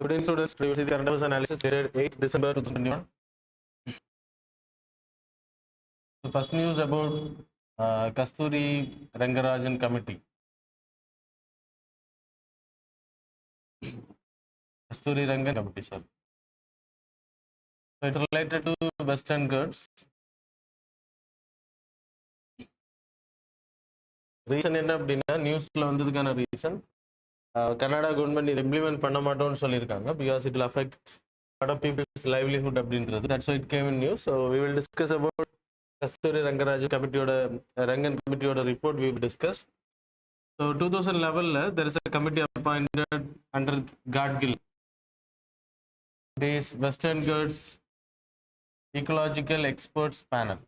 Good evening, students. We will see the current affairs analysis dated 8 December 2021. The first news about Kasturi Rangarajan Committee. Kasturi Rangan Committee, sorry. So it related to Western Ghats. Reason என்ன அப்படின்னா நியூஸ்ல வந்ததுக்கான reason Karnataka government implement பண்ண மாட்டோம்னு சொல்லியிருக்காங்க because it will affect lot of people's livelihood அப்படின்றது. That's why it came in news. So we will discuss about Kasturi Rangarajan committeeயோட Rangan committeeயோட report we will discuss. So 2011 there is a committee appointed under Gadgil. It is Western Ghats Ecological Experts Panel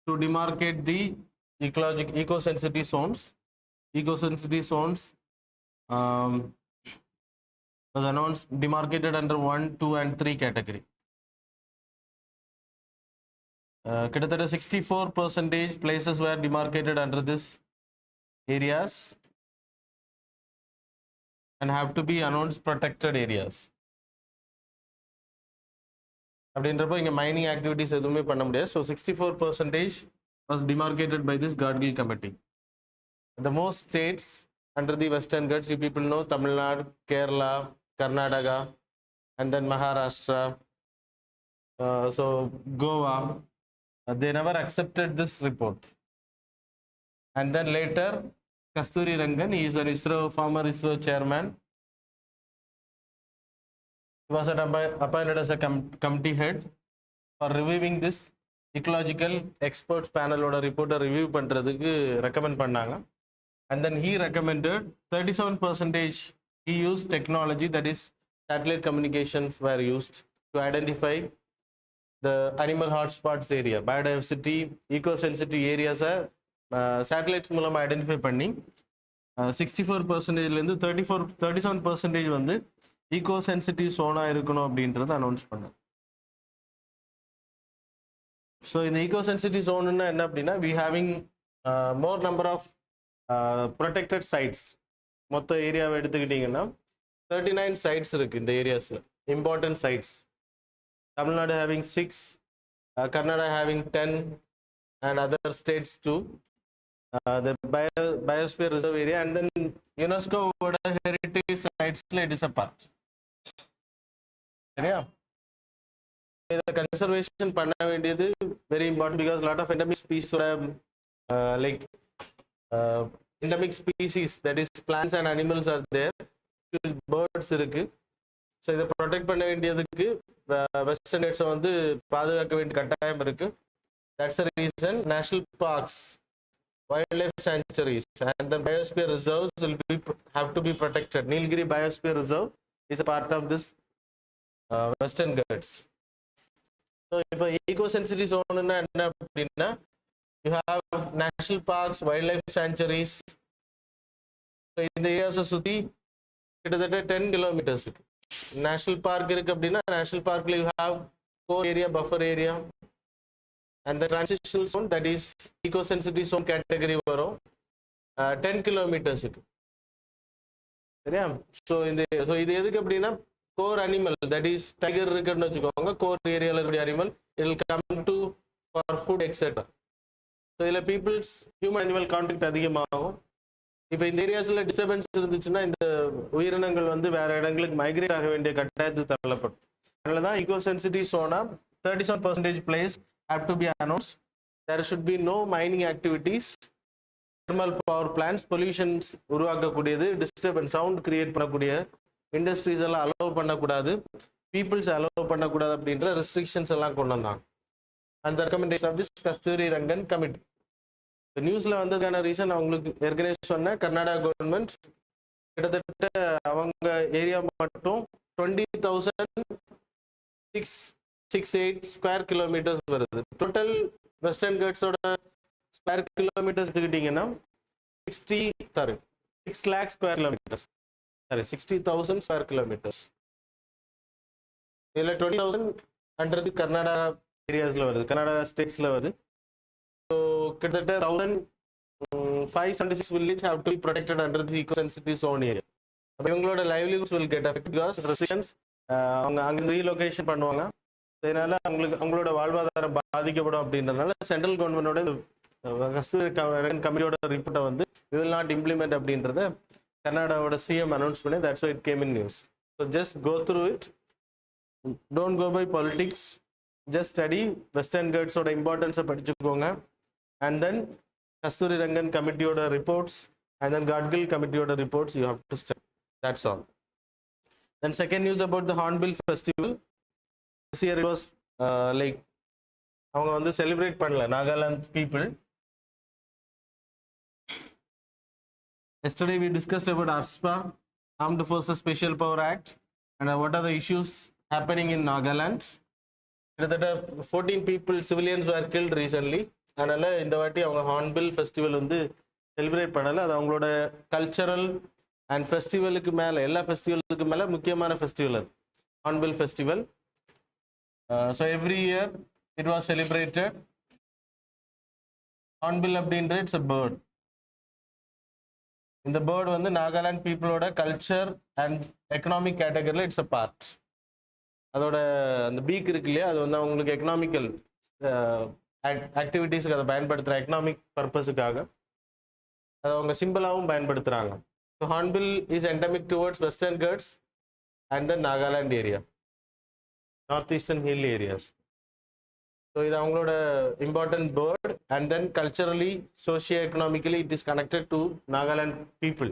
to demarcate the eco-sensitive zones. Eco-sensitive zones was announced demarcated under 1, 2 and 3 category. கிட்டத்தட்ட 64% places were demarcated under this areas and have to be announced protected areas. அப்படின்றப்போ இங்க mining activities எதுவுமே பண்ண முடியாது. So 64% was demarcated by this Gadgil committee. The most states under the Western Ghats, you people know Tamil Nadu, Kerala, Karnataka, and then Maharashtra, so Goa, they never accepted this report. And then later, Kasturi Rangan, he is an former ISRO chairman. He was appointed as a committee head for reviewing this ecological experts panel oda report review பண்றதுக்கு recommend பண்ணாங்க. And then he recommended 37% he used technology, that is satellite communications were used to identify the animal hotspots area, biodiversity, eco-sensitive areas satellites மூலமா identify பண்ணி 64%லேருந்து 37% வந்து eco-sensitive zone இருக்கணும் அப்படின்றத announce பண்ணாங்க. So இந்த eco-sensitive zone என்ன அப்படின்னா we having more number of protected sites. மொத்த ஏரியாவை எடுத்துக்கிட்டீங்கன்னா 39 sites இருக்கு இந்த ஏரியாஸ்ல, important sites. Tamil Nadu having 6, Karnataka having 10 and other states too. The biosphere reserve area and then UNESCO heritage sites it is a part. சரியா? இத கன்சர்வேஷன் பண்ண வேண்டியது very important because lot of endemic species like endemic species, that is plants and animals are there, birds இருக்கு. So இதை protect பண்ண வேண்டியதுக்கு western ghats வந்து பாதுகாக்க வேண்டிய கட்டாயம் இருக்கு. That's the reason national parks, wildlife sanctuaries and the biosphere reserves will have to be protected. Nilgiri Biosphere Reserve is a part of this Western Ghats. So if a eco-sensitive zone என்ன அப்படின்னா you have national parks, wildlife sanctuaries. So இந்த ஏரியாஸை சுற்றி கிட்டத்தட்ட 10 kilometers இருக்கு. National park இருக்கு அப்படின்னா national பார்க்ல you have core area, buffer area and the transitional zone, that is eco-sensitive zone category வரும் 10 kilometers இருக்கு. சரியா? ஸோ இது எதுக்கு அப்படின்னா core animal, that is tiger இருக்குன்னு வச்சுக்கோங்க, கோர் ஏரியாவில் இருக்கக்கூடிய animal it will come to for food etcetera. So இதில் பீப்புள்ஸ் ஹியூமன் அனிமல் கான்டாக்ட் அதிகமாகும். இப்போ இந்த ஏரியாஸில் டிஸ்டர்பன்ஸ் இருந்துச்சுன்னா இந்த உயிரினங்கள் வந்து வேற இடங்களுக்கு மைக்ரேட் ஆக வேண்டிய கட்டாயத்துக்கு தள்ளப்படும். அதனால தான் eco-sensitive zone 37% place have to be announced. There should be no mining activities, thermal power plants, pollutions உருவாக்கக்கூடியது, டிஸ்டர்பன்ஸ் சவுண்ட் கிரியேட் பண்ணக்கூடிய இண்டஸ்ட்ரீஸ் எல்லாம் அலோவ் பண்ணக்கூடாது, பீப்புள்ஸ் அலோவ் பண்ணக்கூடாது அப்படின்ற ரெஸ்ட்ரிக்ஷன்ஸ் எல்லாம் கொண்டு வந்தாங்க. அந்த recommendation of this Kasturi Rangan committee. நியூஸ்ல வந்ததுக்கான ரீசன் அவங்களுக்கு ஏற்கனவே சொன்ன கர்நாடகா கவர்மெண்ட் கிட்டத்தட்ட அவங்க ஏரியா மட்டும் 20,668 ஸ்கொயர் கிலோமீட்டர்ஸ் வருது. டோட்டல் வெஸ்டர்ன் கட்ஸோட ஸ்கொயர் கிலோமீட்டர்ஸ் எடுத்துக்கிட்டீங்கன்னா 6 lakh square kilometres, 60,000 square kilometres. இதில் 20,000 கர்நாடகா ஏரியாஸ்ல வருது, கர்நாடகா ஸ்டேட்ஸ்ல வருது. So கிட்டத்தட்ட 1,576 villages have to be protected under the eco-sensitive zone area. அப்போ இவங்களோட livelihoods will get affected because restrictions அவங்க அங்கே ரீலொகேஷன் பண்ணுவாங்க. இதனால அவங்களோட வாழ்வாதாரம் பாதிக்கப்படும் அப்படின்றதுனால சென்ட்ரல் கவர்மெண்டோட கஸ்தூரி கமிட்டியோட ரிப்போர்ட்டை வந்து we will not implement அப்படின்றத கர்நாடகாவோட சிஎம் அனௌன்ஸ் பண்ணி that's why it came in news. So just go through it, don't go by politics, just study western ghats ஓட இம்பார்ட்டன்ஸை படிச்சுக்கோங்க, and then கஸ்தூரி ரங்கன் கமிட்டியோட ரிப்போர்ட்ஸ் and then Gadgil committeeயோட reports you have to study. That's all. Then second news about the Hornbill festival. This year it was like அவங்க வந்து celebrate பண்ணல Nagaland people. Yesterday we discussed about AFSPA, Armed Forces Special Power Act, and what are the issues happening in Nagaland. கிட்டத்தட்ட 14 people civilians were killed recently. அதனால இந்த வாட்டி அவங்க Hornbill festival வந்து celebrate பண்ணல. அது அவங்களோட கல்ச்சரல் அண்ட் ஃபெஸ்டிவலுக்கு மேலே, எல்லா ஃபெஸ்டிவலுக்கு மேலே முக்கியமான ஃபெஸ்டிவல் அது hornbill festival. So every year it was celebrated. Hornbill அப்படின்ற இட்ஸ் அ பேர்ட். இந்த பேர்ட் வந்து நாகாலாந்து பீப்புளோட கல்ச்சர் அண்ட் எக்கனாமிக் கேட்டகரியில் இட்ஸ் அ பார்ட். அதோட அந்த பீக் இருக்கு இல்லையா, அது வந்து அவங்களுக்கு எக்கனாமிக்கல் ஆக்டிவிட்டீஸுக்கு அதை பயன்படுத்துகிற எக்கனாமிக் பர்பஸுக்காக அதை அவங்க சிம்பிளாகவும் பயன்படுத்துகிறாங்க. So hornbill is endemic towards Western Ghats and the Nagaland area, north eastern hill areas. So இது அவங்களோட important bird. And then culturally, socio economically it is connected to Nagaland people.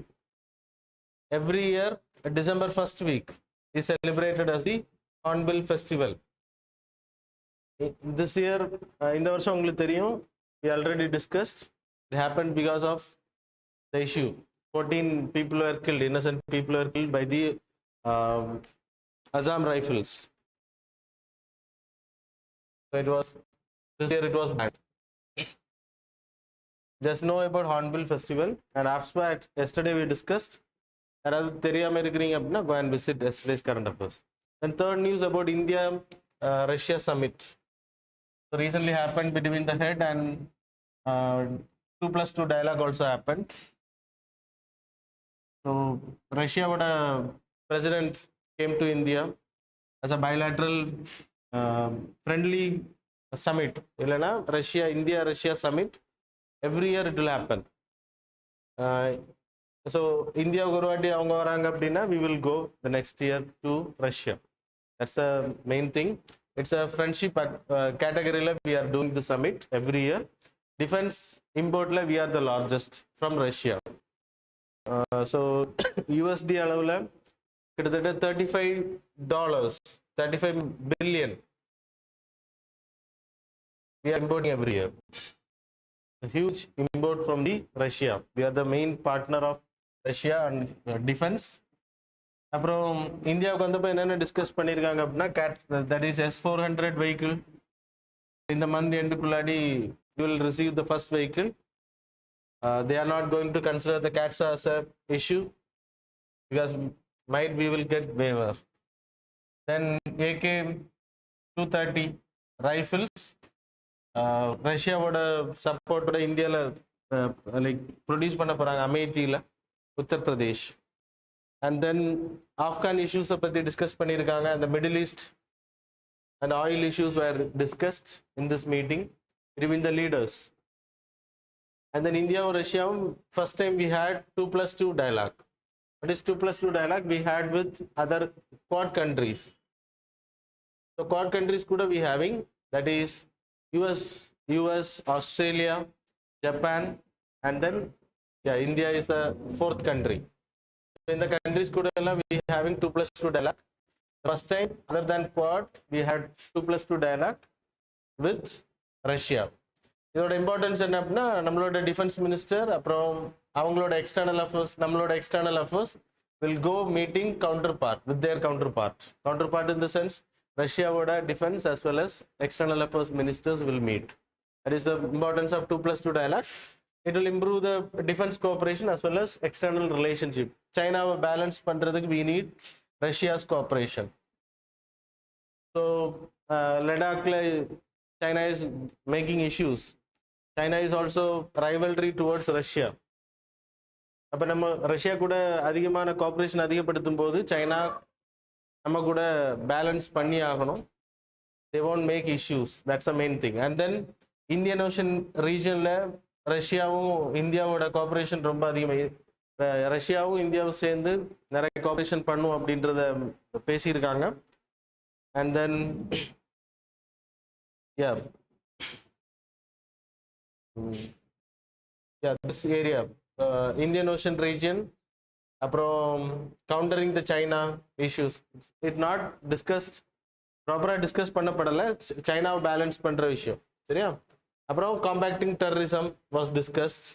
Every year December 1st week is celebrated as the Hornbill festival. This year, இந்த வருஷம் உங்களுக்கு தெரியும், we already discussed, it happened because of the issue. 14 people were killed, innocent people were killed by the Assam rifles. So it was, this year it was banned. Just know about Hornbill festival and AFSPA. Yesterday we discussed. யாராவது தெரியாமல் இருக்கிறீங்க அப்படின்னா go and visit yesterday's current affairs. And third news about India Russia summit. So recently happened between the head and 2+2 dialogue also happened. So Russia president came to India as a bilateral friendly summit. இல்லைன்னா India Russia summit every year it will happen. So India ஒரு வாட்டி அவங்க வராங்க அப்படின்னா we will go the next year to Russia. That's the main thing. It's a friendship category. We are doing the summit every year. Defense import we are the largest from Russia. So USD அளவுல கிட்டத்தட்ட $35 billion we are importing every year. A huge import from the Russia. We are the main partner of Russia and defense. அப்புறம் இந்தியாவுக்கு வந்தப்போ என்னென்ன discuss பண்ணியிருக்காங்க அப்படின்னா that is S-400 vehicle இந்த month எண்டுக்குள்ளாடி you will receive the first vehicle. They are not going to consider the cats as a issue because might we will get waiver. Then AK-230 rifles, ரஷ்யாவோட சப்போர்ட்டோட இந்தியாவில் like produce பண்ண போகிறாங்க அமேத்தியில், Uttar Pradesh. And then Afghan இஷ்யூஸை பற்றி discuss பண்ணியிருக்காங்க. அந்த middle east and oil issues where discussed in this meeting between the leaders. And then India and Russia, first time we had 2+2 dialogue. What is 2+2 dialogue? We had with other Quad countries. So Quad countries could be having, that is US, Australia, Japan, and then India is the fourth country. So in the countries could be having 2+2 dialogue. First time, other than Quad, we had 2+2 dialogue with Russia. இதோட importance என்ன அப்படின்னா, நம்மளோட defence minister அப்புறம் அவங்களோட external affairs, நம்மளோட external affairs will go meeting counterpart with their counterpart in the sense ரஷ்யாவோட defence as well as external affairs ministers will meet. That is the importance of 2+2 dialogue. It will improve the defense cooperation as well as external relationship. Chinaவை balance பண்றதுக்கு we need Russia's cooperation. So Ladakhல China is making issues. China is also rivalry towards Russia. அப்போ நம்ம Russia கூட அதிகமான cooperation அதிகப்படுத்தும் போது China நம்ம கூட பேலன்ஸ் பண்ணி ஆகணும். They won't make issues. That's the main thing. And then Indian Ocean regionல ரஷ்யாவும் இந்தியாவோட கோஆப்ரேஷன் ரொம்ப அதிகமாக, ரஷ்யாவும் இந்தியாவும் சேர்ந்து நிறைய கோஆப்ரேஷன் பண்ணும் அப்படின்றத பேசியிருக்காங்க. And then yeah, this area, Indian Ocean region, அப்புறம் countering the China issues, it not discussed, ப்ராப்பராக டிஸ்கஸ் பண்ணப்படலை, சைனாவை பேலன்ஸ் பண்ணுற விஷயம். சரியா? அப்புறம் காம்பேக்டிங் டெரரிசம் வாஸ் டிஸ்கஸ்ட்.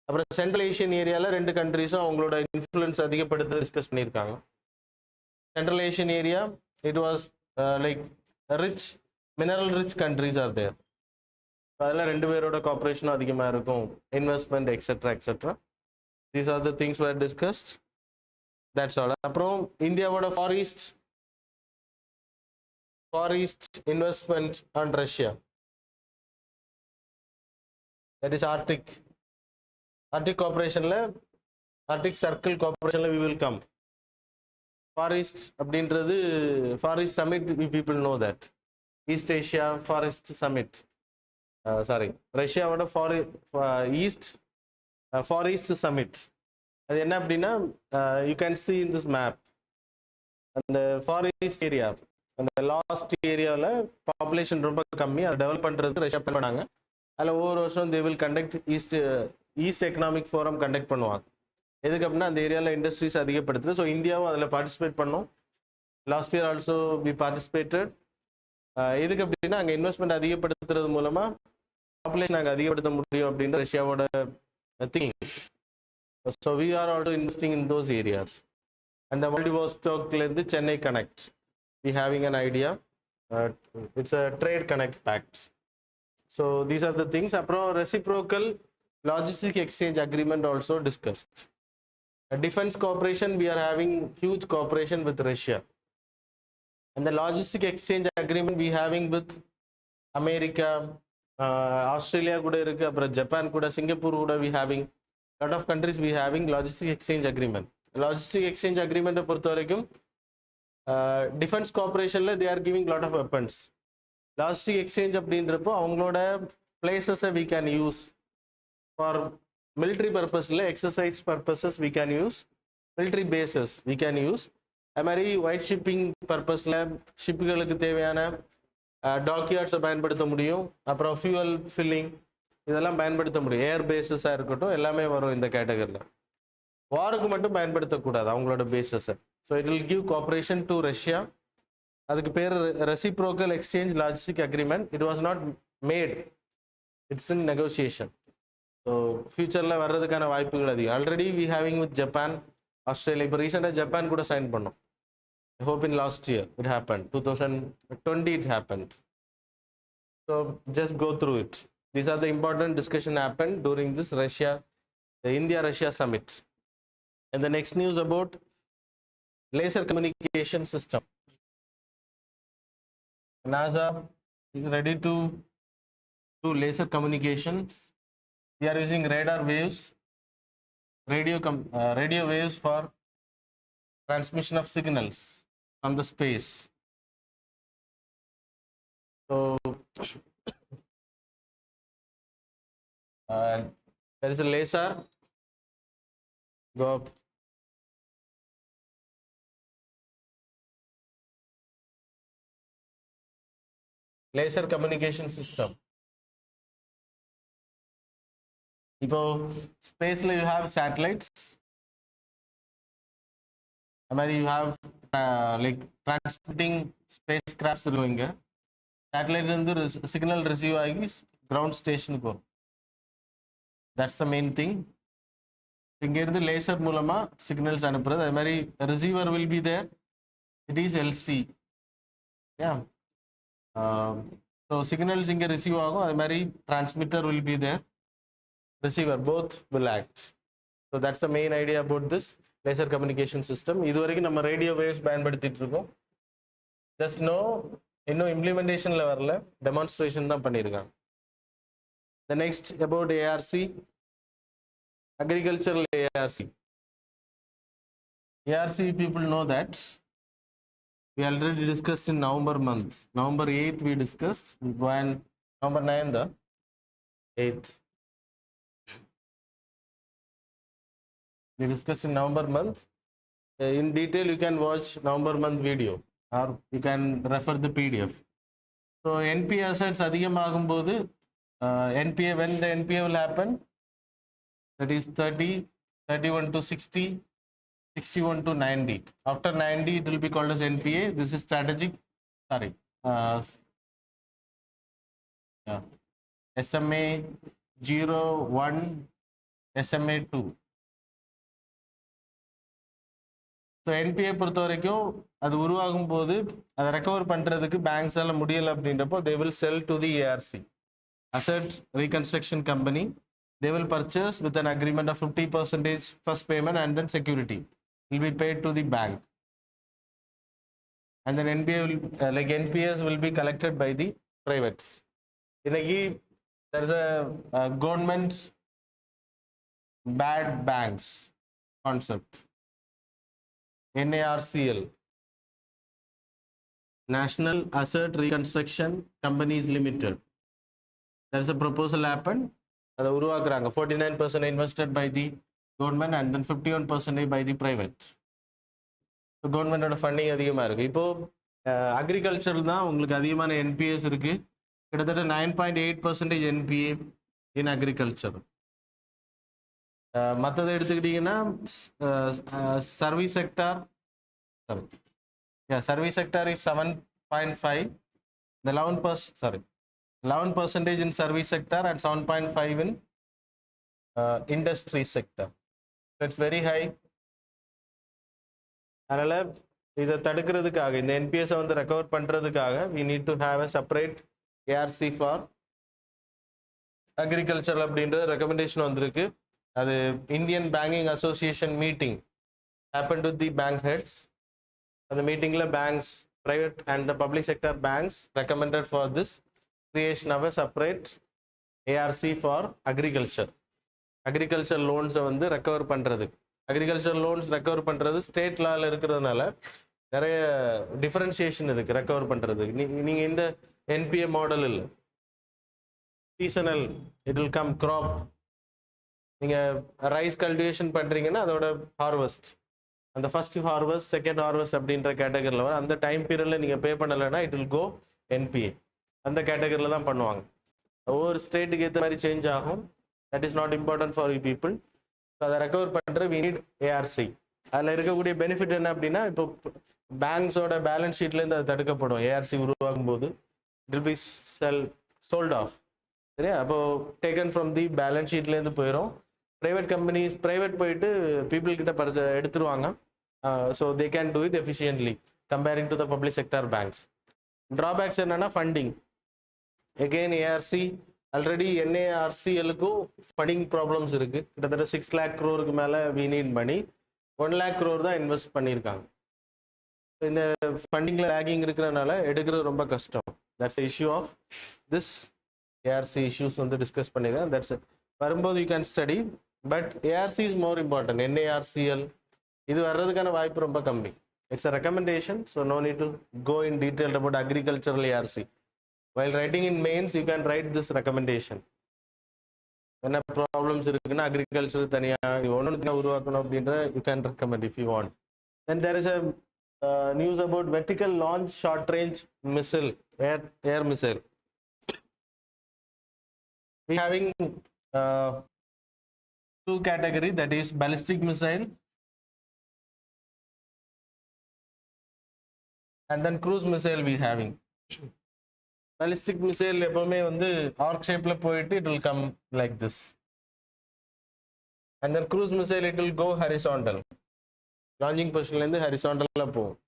அப்புறம் சென்ட்ரல் ஏஷியன் ஏரியாவில் 2 கண்ட்ரிஸும் அவங்களோட இன்ஃப்ளூயன்ஸ் அதிகப்படுத்த டிஸ்கஸ் பண்ணியிருக்காங்க. Central Asian area, it was like rich, mineral rich countries are there. அதில் 2 பேரோட கோஆப்ரேஷனும் அதிகமாக இருக்கும், investment etcetera etcetera. These are the things were discussed. That's all. அப்புறம் இந்தியாவோட far east investment on Russia, that is Arctic cooperation la, Arctic Circle cooperation la we will come. Far East அப்படின்றது Far East Summit, you people know that, East Asia Far East Summit, ரஷ்யாவோட Far East Summit. அது என்ன அப்படின்னா, you can see in this map, அந்த Far East area, அந்த last ஏரியாவில் population ரொம்ப கம்மி, அதை டெவலப் பண்ணுறதுக்கு ரஷ்யா பண்ணாங்க. அதில் ஒவ்வொரு வருஷம் they will conduct east economic forum conduct பண்ணுவாங்க. எதுக்கு அப்படின்னா அந்த ஏரியாவில் இண்டஸ்ட்ரீஸ் அதிகப்படுத்துது. ஸோ இந்தியாவும் அதில் பார்ட்டிசிபேட் பண்ணோம். Last year also we participated. எதுக்கு அப்படின்னா அங்கே இன்வெஸ்ட்மெண்ட் அதிகப்படுத்துறது மூலமாக பாப்புலேஷன் அங்கே அதிகப்படுத்த முடியும் அப்படின்ற ரஷ்யாவோட thinking. So we are also investing in those areas. அந்த விளாடிவோஸ்டாக்லேருந்து Chennai connect, we having an idea. It's a trade connect pact. So these are the things. Apro reciprocal logistic exchange agreement also discussed. Defense cooperation, we are having huge cooperation with Russia, and the logistic exchange agreement we having with America, Australia kuda irukku, apra Japan kuda, Singapore kuda we having, lot of countries we having logistic exchange agreement. Logistic exchange agreement பொறுத்தவரைக்கும் defence கோஆப்ரேஷனில் they are giving lot of weapons. Logistic exchange அப்படின்றப்போ அவங்களோட பிளேசஸை we can use for military பர்பஸில், exercise purposes we can use, military bases we can use. அது மாதிரி white shipping பர்பஸில் ஷிப்புகளுக்கு தேவையான டாக்யார்ட்ஸை பயன்படுத்த முடியும். அப்புறம் ஃபியூவல் ஃபில்லிங் இதெல்லாம் பயன்படுத்த முடியும். ஏர் பேசஸாக இருக்கட்டும், எல்லாமே வரும் இந்த கேட்டகரியில். வாருக்கு மட்டும் பயன்படுத்தக்கூடாது அவங்களோட பேசஸை. So it will give cooperation to Russia. அதுக்கு பேர் reciprocal exchange logistic agreement. It was not made, it's in negotiation. So futureல வர்றதுக்கான வாய்ப்புகள் அதிகம். Already we having with Japan, Australia. இப்போ ரீசெண்டாக ஜப்பான் கூட சைன் பண்ணோம். I hope in last year it happened, 2020 it happened. So just go through it. These are the important discussion happened during this the India-Russia summit. And the next news about laser communication system. NASA is ready to do laser communication. We are using radar waves, radio waves for transmission of signals from the space. So there is a laser, go up. Laser communication system. இப்போ ஸ்பேஸ்ல you have satellites, அது மாதிரி you have like transmitting spacecrafts இருக்குங்க. சேட்டலைட்ல இருந்து signal receive ஆகி ground ஸ்டேஷனுக்கு வரும். That's the main thing. இங்க இருந்து லேசர் மூலமா சிக்னல்ஸ் அனுப்புறது. அது மாதிரி receiver will be there, it is LC. So signals இங்கே ரிசீவ் ஆகும். அது மாதிரி transmitter will be there, receiver, both will act. So that's the main idea about this laser communication system. இது வரைக்கும் நம்ம ரேடியோ வேவ்ஸ் பயன்படுத்திட்டு இருக்கோம். ஜஸ்ட் நோ இன்னும் இம்ப்ளிமெண்டேஷன்ல வரல, டெமான்ஸ்ட்ரேஷன் தான் பண்ணியிருக்காங்க. The next about ARC, agricultural ARC. ARC people know that we already discussed in November month. November 8th we discussed, when November 9th, 8th. We discussed in November month. In detail, you can watch November month video or you can refer the PDF. So NPA assets அதிகமாகும்போது NPA, when the NPA will happen, that is 30, 31 to 60, 61 to 90. After 90, it will be called as NPA. This is strategic, sorry, SMA 0, 1, SMA 2. So NBA பொறுத்த வரைக்கும் அது உருவாகும் போது அதை recover பண்ணுறதுக்கு பேங்க்ஸால் முடியலை அப்படின்றப்போ they will sell to the ARC, asset reconstruction company. They will purchase with an agreement of 50% first payment and then security will be paid to the bank. And then NPA will, like NPAs will be collected by the privates. There is a government bad banks concept. NARCL, National Asset Reconstruction Companies Limited. There is a proposal happened. அதை உருவாக்குறாங்க. 49% invested by the government and then 51% by the private. So கவர்மெண்டோட funding அதிகமாக இருக்குது. இப்போது agriculture தான் உங்களுக்கு அதிகமான NPS இருக்குது. கிட்டத்தட்ட 9.8% என்பிஏ இன் அக்ரிகல்ச்சர். மற்றதை எடுத்துக்கிட்டிங்கன்னா service sector, service sector is 7.5. the 11% in service sector and 7.5 in industry sector. So it's very high. அதனால இதை தடுக்கிறதுக்காக, இந்த என்பிஎஸ் வந்து ரெக்கவர் பண்றதுக்காக we need to have a separate ARC for agriculture அப்படின்ற ரெக்கமெண்டேஷன் வந்திருக்கு. அது Indian banking association meeting happened with the bank heads. அந்த மீட்டிங்ல banks, private and the public sector banks recommended for this creation of a separate ARC for agriculture. Agriculture loans வந்து recover பண்றதுக்கு, agriculture loans recover பண்றது state லால இருக்கிறதுனால நிறைய differentiation இருக்கு recover பண்றதுக்கு. நீங்க இந்த என்பிஏ மாடல் இல்லை, seasonal, it will come crop. நீங்க ரைஸ் கல்டிவேஷன் பண்றீங்கன்னா அதோட ஹார்வெஸ்ட், அந்த ஃபர்ஸ்ட் ஹார்வெஸ்ட், செகண்ட் ஹார்வெஸ்ட் அப்படின்ற கேட்டகரியில் வரும். அந்த டைம் பீரியட்ல நீங்க பே பண்ணலைன்னா இட் வில் கோ என்பிஏ. அந்த கேட்டகரியில் தான் பண்ணுவாங்க. ஒவ்வொரு ஸ்டேட்டுக்கு ஏற்ற மாதிரி சேஞ்ச் ஆகும். That is not important for you people. So அதை ரெக்கவர் பண்ணுற வி நீட் ஏஆர்சி. அதில் இருக்கக்கூடிய பெனிஃபிட் என்ன அப்படின்னா, இப்போ பேங்க்ஸோட பேலன்ஸ் ஷீட்லேருந்து அது தடுக்கப்படும். ஏஆர்சி உருவாகும் போது it will be sold off. சரியா? அப்போ டேக்கன் ஃப்ரம் தி பேலன்ஸ் ஷீட்லேருந்து போயிடும். ப்ரைவேட் கம்பெனிஸ், ப்ரைவேட் போயிட்டு பீப்புள் கிட்ட எடுத்துருவாங்க. So they can do it efficiently comparing to the public sector banks. Drawbacks என்னன்னா ஃபண்டிங். அகெயின் ஏஆர்சி ஆல்ரெடி NARCLக்கும் ஃபண்டிங் ப்ராப்ளம்ஸ் இருக்கு. கிட்டத்தட்ட 6 lakh crore மேலே we need money. 1 lakh crore தான் இன்வெஸ்ட் பண்ணியிருக்காங்க. இந்த ஃபண்டிங்ல லேகிங் இருக்கிறதுனால எடுக்கிறது ரொம்ப கஷ்டம். That's issue of this ARC issues வந்து டிஸ்கஸ் பண்ணிருக்கேன். தட்ஸ் வரும்போது you can study. But ARC is more important. NARCL இது வர்றதுக்கான வாய்ப்பு ரொம்ப கம்மி. It's a recommendation, so no need to go in detail about agricultural ARC. While writing in mains, you can write this recommendation. என்ன problems இருக்குன்னா agriculture தனியாக ஒன்று உருவாக்கணும் அப்படின்ற you can recommend if you want. Then there is a news about vertical launch short range missile, air missile. We having two category, that is ballistic missile and then cruise missile we having. Ballistic missile எப்பவுமே வந்து arc ஷேப்ல போயிட்டு it will come like this. And then cruise missile it will go horizontal. Launching positionல இருந்து ஹரிசாண்டலா போகும்.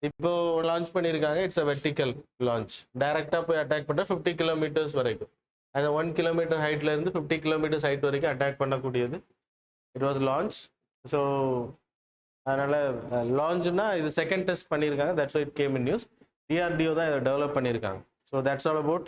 இப்போ launch பண்ணிருக்காங்க, it's a vertical launch. டைரக்டா போய் அட்டாக் பண்ணா 50 kilometers வரைக்கும். அந்த 1 kilometer ஹைட்ல இருந்து 50 kilometers ஹைட் வரைக்கும் அட்டாக் பண்ணக்கூடியது. It was launched. So அதனால லான்ச்னா இது செகண்ட் டெஸ்ட் பண்ணியிருக்காங்க. That's why it came in news. DRDO தான் இதை டெவலப் பண்ணியிருக்காங்க. So that's all about